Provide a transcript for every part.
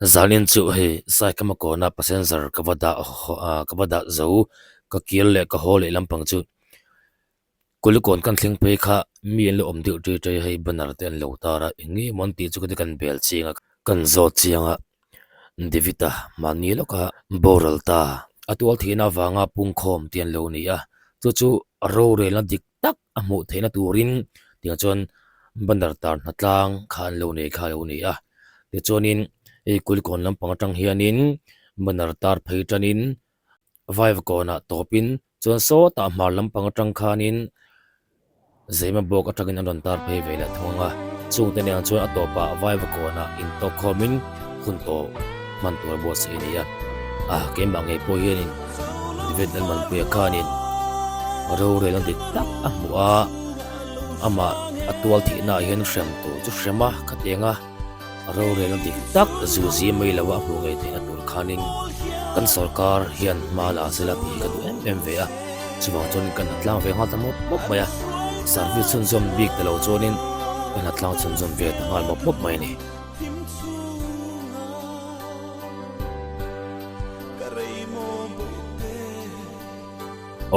zalin chu hei sai kama ko na passenger kawada zo ka kil le ka hole lampang chu kulikon kan thleng pe kha mi en lo om diu tri tri hei banar ten lo tara ingi mon ti chu kan bel chinga kan zo chianga divita mani lo ka boral ta atual thina wanga pungkhom tian lo ni a chu ro re la dik tak a mu theina turin tia chon bandar tar na tlang khan lo nei kha lo ni a ti chonin ei kulikon lampang atang hianin bandar tar pheitanin vibe ko na topin chon so ta mar lampang atang khanin zeima bok atagin anon tar phei vela thonga chung te nang chon atopa vibe ko na in to khomin hunto man tur bo se ni ya ke mangai po hianin dividend man puya khanin ro re lang dik tak amua ama atual thi na hian shrem tu chu shrema khatenga ro re lang dik tak zu zi mai lawa hu ngai te na tur khanin kan sarkar hian mala sela pi ka du em ve a chuwa chon kan atlang ve ha ta mop maya service chun zom big te lo chonin kan atlang chun zom ve ta ngal mop mai ni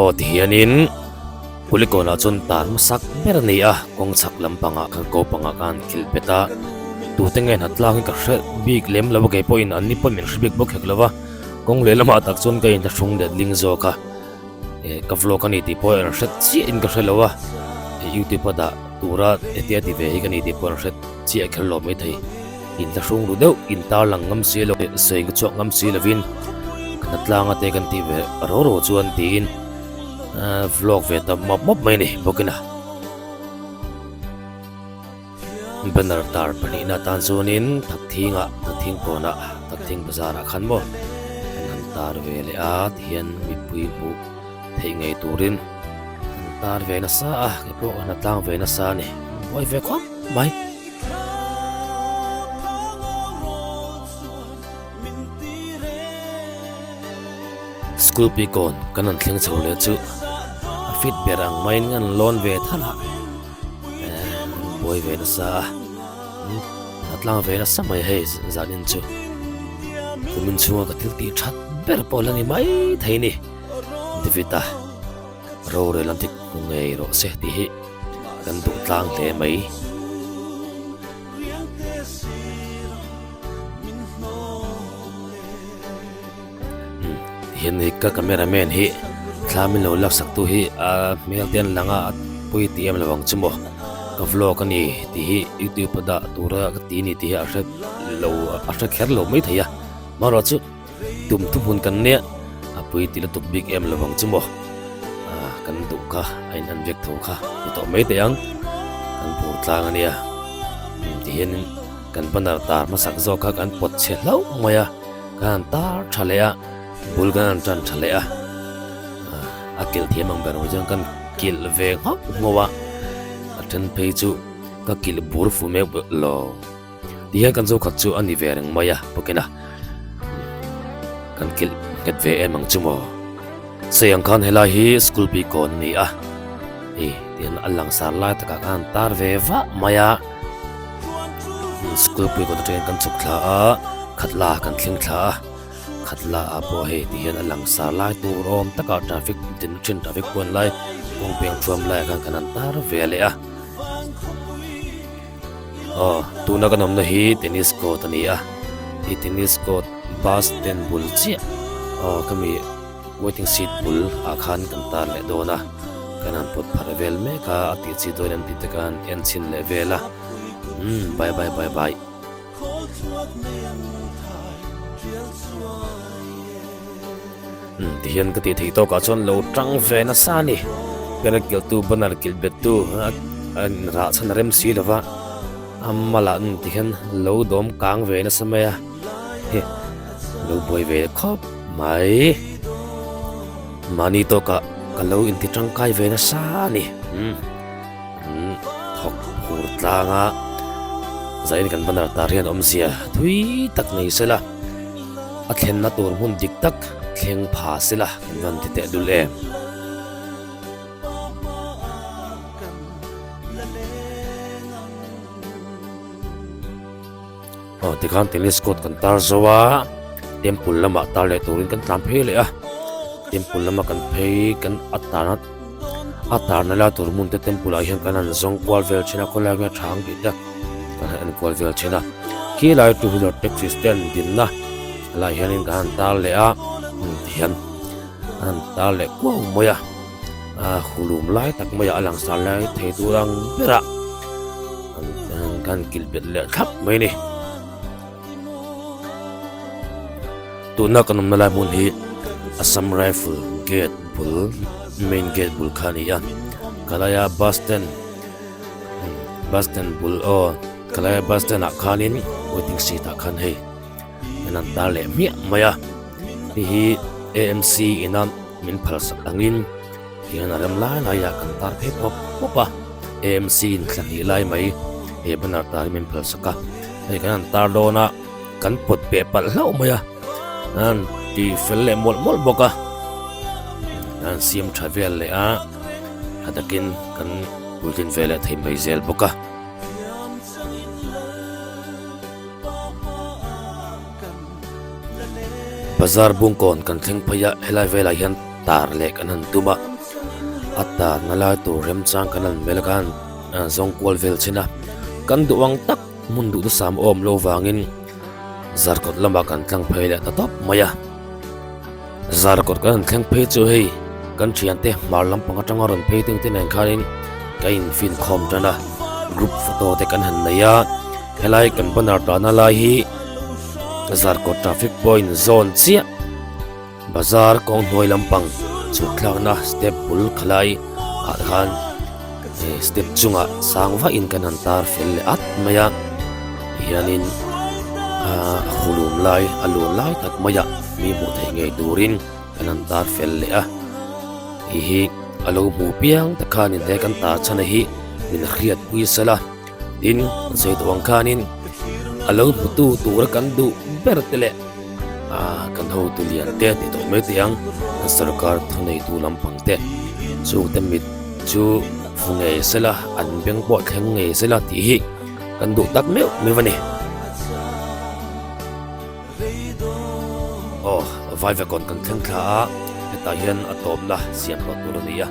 o hianin kulikona chun tar masak ber ni a kong chak lampanga kan ko panga kan kilpeta tu tengen hatlang ka hre big lem lawa ke point an ni pon min big bok hek lawa kong le lama tak chun ka in ta thung de ling zo ka ka vlog ani ti point hre chi in ka hre lawa youtube da tura etia ti ve ka ni ti point hre chi a khel lo mai thei in ta thung ru deu in ta lang ngam se lo sei ka chok ngam se lovin kan tlang ate kan ti ve ro ro chuan tin vlog ve ta mop mai ni bokina banar tar pani na tan zonin thing ko na thing bazar khan mo nan tar ve le a thian mi pui bu thei ngai turin tar ve na sa ke po na tlang ve na sa ni oi ve khom mai school pi kon kanan thleng chole chu fit berang main ngan lon ve thala boy ve na sa atlang ve na sa mai he zanin chu kumin chunga ka thil ti that ber polani mai thaini divita ro re lantik ngei ro se ti hi kan du tlang le mai hian ni ka cameraman hi thlamin lo lak sak tu hi mel ten langa pui tiam lawang chumo ka vlog ani ti hi youtube da tura ka ti ni ti a hret lo a hret kher lo mai theya maro chu tum tu hun kan ne a pui ti la tu big em lawang chumo kan du ka ain an vek tho kha to mai te yang kan pur tlang ania ti hian kan panar tar ma sak zo kha kan pot che lo maya kan tar thalea bulgan tan thalea akil thiamang ber jang kan kil ve ngok ngowa athan phei chu ka kil bur fu me lo dia kan zo khat chu ani vereng maya pokena kan kil ket ve emang chumo sayang kan hela hi school pi kon ni a tian alang sar la ta kan tar ve wa maya school pi ko train kan chuk thla a khatla kan thling thla khatla apo he tian alang sar lai tu rom taka traffic tin chin traffic kon lai kong peng thuam lai kan kanan tar ve le a tu na kanom na hi tennis court ani a hi tennis court bus ten bul chi kami waiting seat bul akhan kan tar le dona kanan pot pharavel me ka ati chi doin ti takan en chin le vela bye hian ka ti thei to ka chon lo tang ve na sa ni pera kil tu banar kil bet tu an ra chan rem si lawa amala n ti hian lo dom kang ve na samaya he lo boy ve khop mai mani to ka lo in ti tang kai ve na sa ni thok phur tlanga zain kan banar tar hian om sia thui tak nei sela a thlen na tur hun dik tak thleng pha sila kan ti te dul em tikhan tennis court kan tar zowa temple lama tar le turin kan tlam phei le a temple lama kan phei kan atar na la tur mun te temple a hian kan an zong kwal vel china ko la nga thang ti ta kan an kwal vel china ki lai tu hilot taxi stand din na la hian in kan tar le a hian an tar le ko moya hulum lai tak moya alang sal lai thei turang bera kan kilbet le khap mai ni tuna kanum na lai mun hi Assam Rifle gate bul main gate bul khani ya kalaya bus stand bul kalaya bus stand akhanin waiting seat akhan hei enan ta le mi maya hi AMC inam min phal sak angin hian aram lai la ya kan tar phe popa AMC in thani lai mai e banar tar min phal saka hei kan tar dona kan pot pe pal lau maya an ti felle mol boka an siam travel le a hadakin kan bulletin vele thei mai zel boka bazar bungkon kan thleng phaya helai vela hian tar le kan han tuma atta nala tu rem chang kan an melkan zong kwal vel china kan duang tak mundu du sam om lo wangin zarkot lama kan tlang phei le tatop maya zarkot kan thleng phei chu hei kan thian te mar lampang atanga ron phei ting ten kharin kain fin khom jana group photo te kan han naya helai kan banar ta na lai hi zarkot traffic point zone chia bazar kong hoi lampang chutlang na step pul khalai khan step chunga sangwa in kan han tar fel le at maya hianin hulum lai alun lai tak maya mi mu thei nge turin kan han tar fel le a hi alo mu piang takhanin he kan tar chana hi min khriat pui sala tin sei to angkhanin alo putu tur kan du bertele kan ho tu lian te ti to me tiang sarkar thunei tu lampang te chu temit chu funge sela an beng bo thleng nge sela ti hi kan du tak me vani vai ve kon kan thleng kha ta hian atom la siam lo tu nia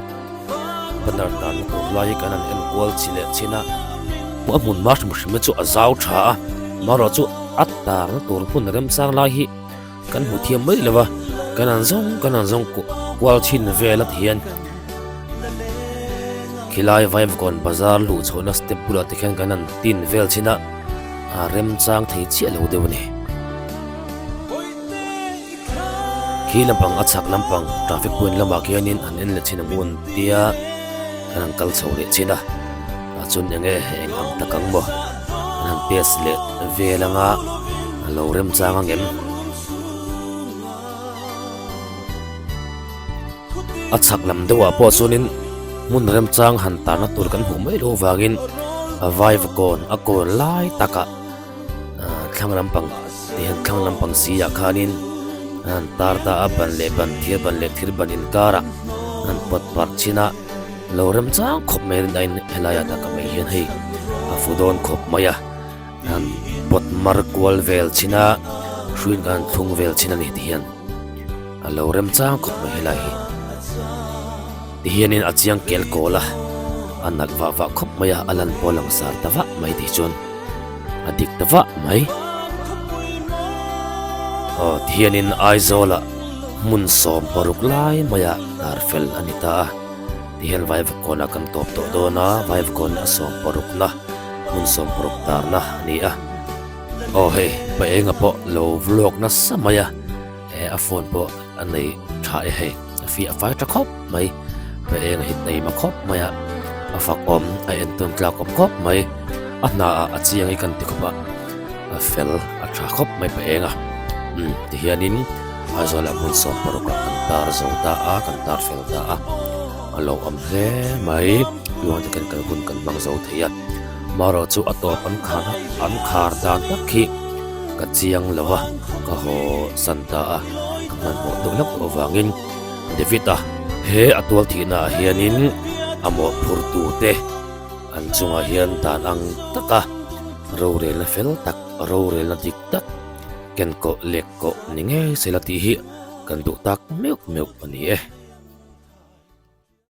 banar tan ko lai kan an kwal chile china mo mun mar mu shime chu azau tha maro chu attar tur phun rem sang lai hi kan hu thiam mai lewa kan an zong kwal chin vela thian khilai vai ve kon bazar lu chona step bula te khan kan an tin vel china rem chang thei chi lo dewani khi lampang achak lampang traffic point lama kianin anen le china mun tia kanang kal chhore china achun nge heng am takang bo nan tes le velanga lo rem chang angem achak lam dewa po chunin mun rem chang han ta na tur kan hu mai lo wangin vibe kon akon lai taka thlang lampang tihan thlang lampang si ya khanin an tarta apan le ban thir ban in kara an pot par china lorem chang khop me dain helaya ta kamai hian hei afudon khop maya an pot mar kwal vel china hruin kan thung vel china ni tian a lorem chang khop me helai ti hian in achiang kel kola anak wa khop maya alan polang sar tawa mai ti chon adik tawa mai thianin aizola mun som paruk lai maya tarfel anita tihan vai kona kan top to dona vai kon asom paruk na mun som paruk tar na ni a he pa enga po lo vlog na samaya a phone po anei thai he fi a fai ta khop mai pa enga hit nei ma khop maya a fak om a enton klak om khop mai ana a chiang i kan ti khopa a fel a tha khop mai pa enga ti hianin azola mun som paruka kantar zota a kantar felta a alo am hle mai luang te kan hun kan bang zo thia maro chu atop an khar dan takhi ka chiang lawa ka ho santa a kan mo dolak owangin devita he atwal thina hianin amo phurtu te an chunga hian tan ang taka ro re la fel tak ro rel na dik tak ken ko lek ko ninge selati hi kan du tak meuk meuk ani e